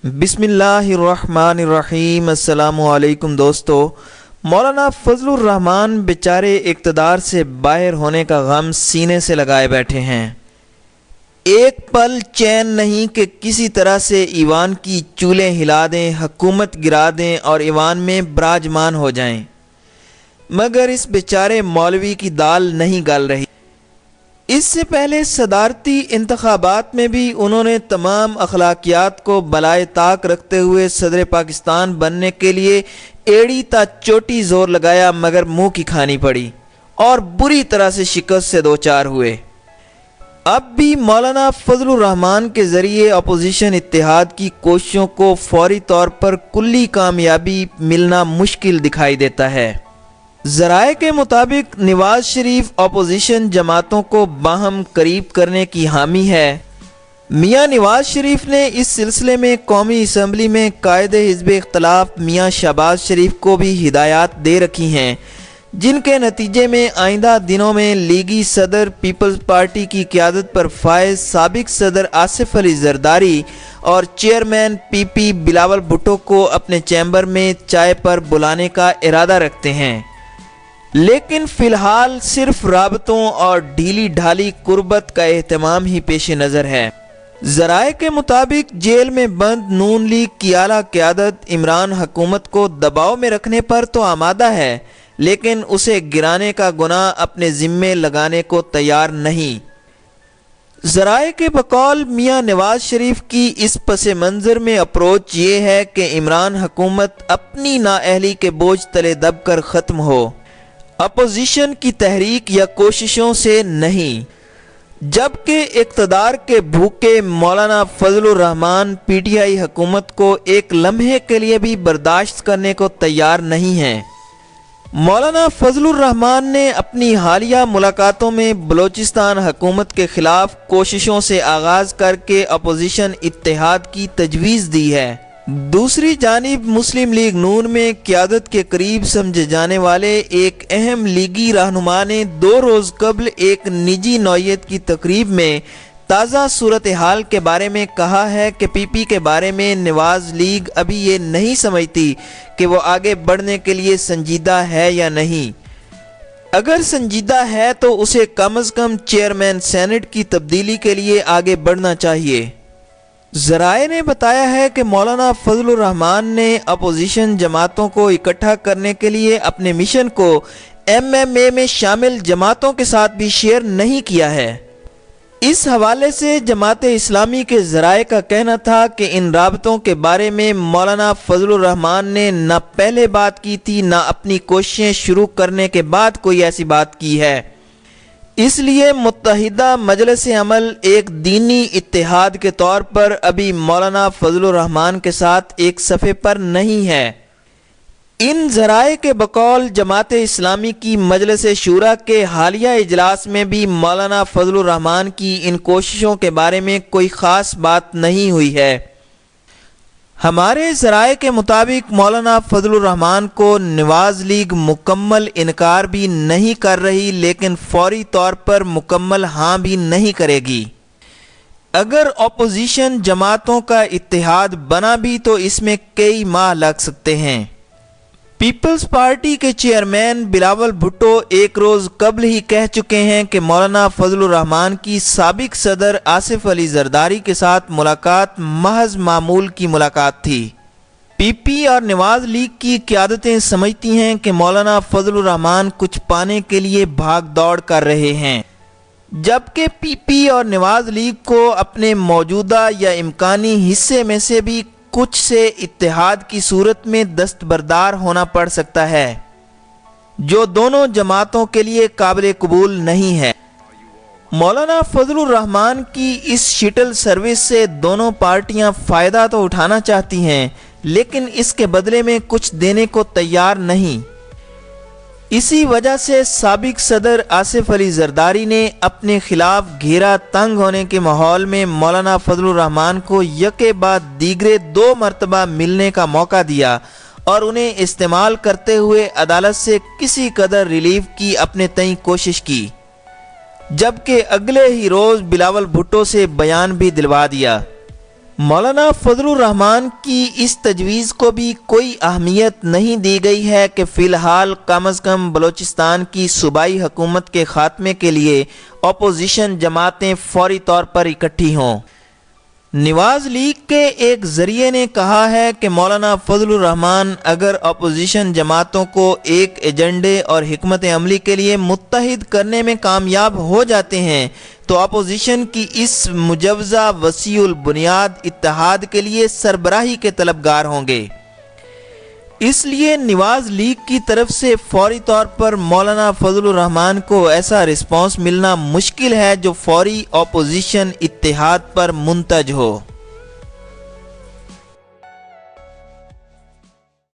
بسم اللہ الرحمن الرحیم۔ السلام علیکم دوستو۔ مولانا فضل الرحمان بیچارے اقتدار سے باہر ہونے کا غم سینے سے لگائے بیٹھے ہیں۔ ایک پل چین نہیں کہ کسی طرح سے ایوان کی چولیں ہلا دیں، حکومت گرا دیں اور ایوان میں براجمان ہو جائیں، مگر اس بیچارے مولوی کی دال نہیں گل رہی۔ اس سے پہلے صدارتی انتخابات میں بھی انہوں نے تمام اخلاقیات کو بالائے طاق رکھتے ہوئے صدر پاکستان بننے کے لیے ایڑی تا چوٹی زور لگایا، مگر منہ کی کھانی پڑی اور بری طرح سے شکست سے دوچار ہوئے۔ اب بھی مولانا فضل الرحمان کے ذریعے اپوزیشن اتحاد کی کوششوں کو فوری طور پر کلی کامیابی ملنا مشکل دکھائی دیتا ہے۔ ذرائع کے مطابق نواز شریف اپوزیشن جماعتوں کو باہم قریب کرنے کی حامی ہے۔ میاں نواز شریف نے اس سلسلے میں قومی اسمبلی میں قائد حزب اختلاف میاں شہباز شریف کو بھی ہدایات دے رکھی ہیں، جن کے نتیجے میں آئندہ دنوں میں لیگی صدر پیپلز پارٹی کی قیادت پر فائز، سابق صدر آصف علی زرداری اور چیئرمین پی پی بلاول بھٹو کو اپنے چیمبر میں چائے پر بلانے کا ارادہ رکھتے ہیں، لیکن فی الحال صرف رابطوں اور ڈھیلی ڈھالی قربت کا اہتمام ہی پیش نظر ہے۔ ذرائع کے مطابق جیل میں بند نون لیگ کی اعلیٰ قیادت عمران حکومت کو دباؤ میں رکھنے پر تو آمادہ ہے، لیکن اسے گرانے کا گناہ اپنے ذمے لگانے کو تیار نہیں۔ ذرائع کے بقول میاں نواز شریف کی اس پس منظر میں اپروچ یہ ہے کہ عمران حکومت اپنی نااہلی کے بوجھ تلے دب کر ختم ہو، اپوزیشن کی تحریک یا کوششوں سے نہیں، جبکہ اقتدار کے بھوکے مولانا فضل الرحمان پی ٹی آئی حکومت کو ایک لمحے کے لیے بھی برداشت کرنے کو تیار نہیں ہیں۔ مولانا فضل الرحمان نے اپنی حالیہ ملاقاتوں میں بلوچستان حکومت کے خلاف کوششوں سے آغاز کر کے اپوزیشن اتحاد کی تجویز دی ہے۔ دوسری جانب مسلم لیگ نون میں قیادت کے قریب سمجھے جانے والے ایک اہم لیگی رہنما نے 2 روز قبل ایک نجی نوعیت کی تقریب میں تازہ صورتحال کے بارے میں کہا ہے کہ پی پی کے بارے میں نواز لیگ ابھی یہ نہیں سمجھتی کہ وہ آگے بڑھنے کے لیے سنجیدہ ہے یا نہیں۔ اگر سنجیدہ ہے تو اسے کم از کم چیئرمین سینٹ کی تبدیلی کے لیے آگے بڑھنا چاہیے۔ ذرائع نے بتایا ہے کہ مولانا فضل الرحمان نے اپوزیشن جماعتوں کو اکٹھا کرنے کے لیے اپنے مشن کو ایم ایم اے میں شامل جماعتوں کے ساتھ بھی شیئر نہیں کیا ہے۔ اس حوالے سے جماعت اسلامی کے ذرائع کا کہنا تھا کہ ان رابطوں کے بارے میں مولانا فضل الرحمان نے نہ پہلے بات کی تھی، نہ اپنی کوششیں شروع کرنے کے بعد کوئی ایسی بات کی ہے۔ اس لیے متحدہ مجلس عمل ایک دینی اتحاد کے طور پر ابھی مولانا فضل الرحمان کے ساتھ ایک صفحے پر نہیں ہے۔ ان ذرائع کے بقول جماعت اسلامی کی مجلس شورا کے حالیہ اجلاس میں بھی مولانا فضل الرحمان کی ان کوششوں کے بارے میں کوئی خاص بات نہیں ہوئی ہے۔ ہمارے ذرائع کے مطابق مولانا فضل الرحمان کو نواز لیگ مکمل انکار بھی نہیں کر رہی، لیکن فوری طور پر مکمل ہاں بھی نہیں کرے گی۔ اگر اپوزیشن جماعتوں کا اتحاد بنا بھی تو اس میں کئی ماہ لگ سکتے ہیں۔ پیپلز پارٹی کے چیئرمین بلاول بھٹو ایک روز قبل ہی کہہ چکے ہیں کہ مولانا فضل الرحمان کی سابق صدر آصف علی زرداری کے ساتھ ملاقات محض معمول کی ملاقات تھی۔ پی پی اور نواز لیگ کی قیادتیں سمجھتی ہیں کہ مولانا فضل الرحمان کچھ پانے کے لیے بھاگ دوڑ کر رہے ہیں، جبکہ پی پی اور نواز لیگ کو اپنے موجودہ یا امکانی حصے میں سے بھی کچھ سے اتحاد کی صورت میں دستبردار ہونا پڑ سکتا ہے، جو دونوں جماعتوں کے لیے قابل قبول نہیں ہے۔ مولانا فضل الرحمان کی اس شٹل سروس سے دونوں پارٹیاں فائدہ تو اٹھانا چاہتی ہیں، لیکن اس کے بدلے میں کچھ دینے کو تیار نہیں۔ اسی وجہ سے سابق صدر آصف علی زرداری نے اپنے خلاف گھیرا تنگ ہونے کے ماحول میں مولانا فضل الرحمان کو یکے بعد دیگرے 2 مرتبہ ملنے کا موقع دیا اور انہیں استعمال کرتے ہوئے عدالت سے کسی قدر ریلیف کی اپنے تئیں کوشش کی، جبکہ اگلے ہی روز بلاول بھٹو سے بیان بھی دلوا دیا۔ مولانا فضل الرحمان کی اس تجویز کو بھی کوئی اہمیت نہیں دی گئی ہے کہ فی الحال کم از کم بلوچستان کی صوبائی حکومت کے خاتمے کے لیے اپوزیشن جماعتیں فوری طور پر اکٹھی ہوں۔ نواز لیگ کے ایک ذریعے نے کہا ہے کہ مولانا فضل الرحمان اگر اپوزیشن جماعتوں کو ایک ایجنڈے اور حکمت عملی کے لیے متحد کرنے میں کامیاب ہو جاتے ہیں تو اپوزیشن کی اس مجوزہ وسیع البنیاد اتحاد کے لیے سربراہی کے طلبگار ہوں گے۔ اس لیے نواز لیگ کی طرف سے فوری طور پر مولانا فضل الرحمان کو ایسا رسپانس ملنا مشکل ہے جو فوری اپوزیشن اتحاد پر منتج ہو۔